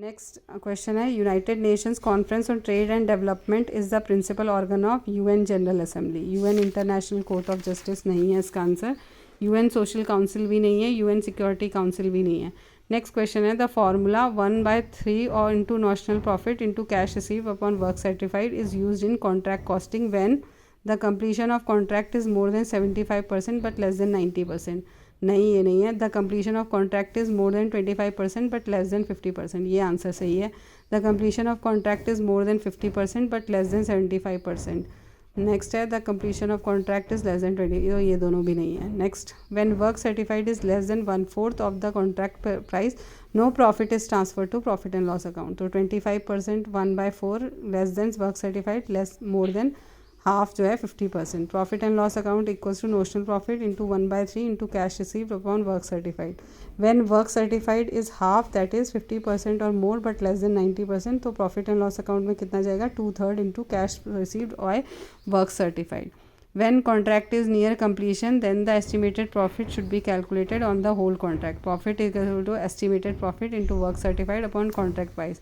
Next question है, United Nations Conference on Trade and Development is the principal organ of UN General Assembly. UN International Court of Justice नहीं है इसका answer, UN social council भी नहीं है, UN security council भी नहीं है। नेक्स्ट क्वेश्चन है, द फॉर्मूला 1/3 और into national profit into cash receive upon work certified is use in contract costing when the completion of contract is more than 75% but less than 90%। नहीं, ये नहीं है। The completion of contract is more than 25% but less than 50%, ये answer सही है। The completion of contract is more than 50% but less than 75%। Next है, the completion of contract is less than 20, ये दोनों भी नहीं है। Next, when work certified is less than 1/4 of the contract price no profit is transfer to profit and loss account. तो 25% 1/4 less than work certified less more than half जो है 50%। Profit and loss account equals to notional profit into 1/3 into cash received upon work certified. When work certified is half that is 50% और more but less than 90%, तो profit and loss account में कितना जाएगा, 2/3 into cash received और work certified. When contract is near completion, then the estimated profit should be calculated on the whole contract. Profit is equal to estimated profit into work certified upon contract price.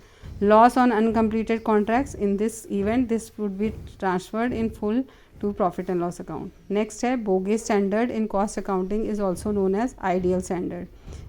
Loss on uncompleted contracts, in this event this would be transferred in full to profit and loss account. Next है, bogus standard in cost accounting is also known as ideal standard.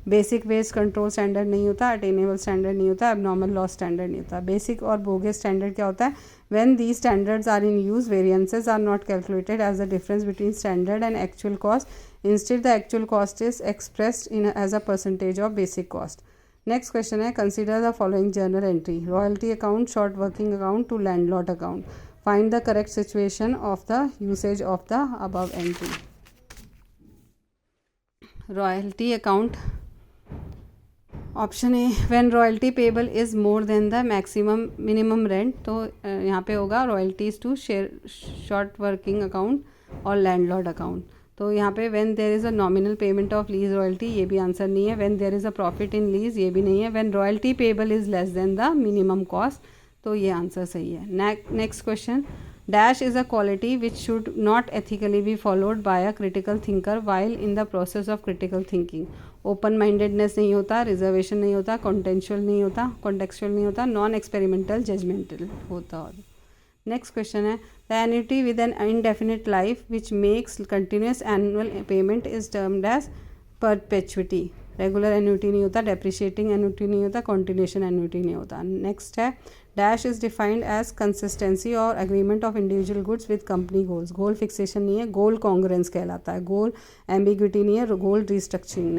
Basic veg control standard नहीं होता, attainable standard नहीं होता, abnormal loss standard नहीं होता। Basic और bogus standard क्या होता है, when these standards are in use variances are not calculated as the difference between standard and actual cost, instead the actual cost is expressed in as a percentage of basic cost. Next question है, consider the following journal entry, royalty account, short working account to landlord account. Find the correct situation of the usage of the above entry. Royalty account, option A, when royalty payable is more than the maximum minimum rent, तो यहाँ पे होगा royalties to share short working account और landlord account. तो यहाँ पे when there is a nominal payment of lease royalty, ये भी आंसर नहीं है। When there is a profit in lease, ये भी नहीं है। When royalty payable is less than the minimum cost, तो ये आंसर सही है। Next question, dash is a quality which should not ethically be followed by a critical thinker while in the process of critical thinking. Open mindedness नहीं होता, reservation नहीं होता, कॉन्टेंचुअल नहीं होता, नॉन एक्सपेरिमेंटल जजमेंटल होता। और नेक्स्ट क्वेश्चन है, the annuity with an indefinite life which makes continuous annual payment is termed as perpetuity. Regular annuity नहीं होता, डेप्रिशिएटिंग एन्युटी नहीं होता, कॉन्टिन्यूशन एन्युटी नहीं होता। नेक्स्ट है, dash is defined as consistency और agreement of individual goods with company goals. Goal fixation नहीं है, गोल कॉन्ग्रेंस कहलाता है। गोल एम्बिग्विटी नहीं है, गोल रिस्ट्रक्चरिंग नहीं।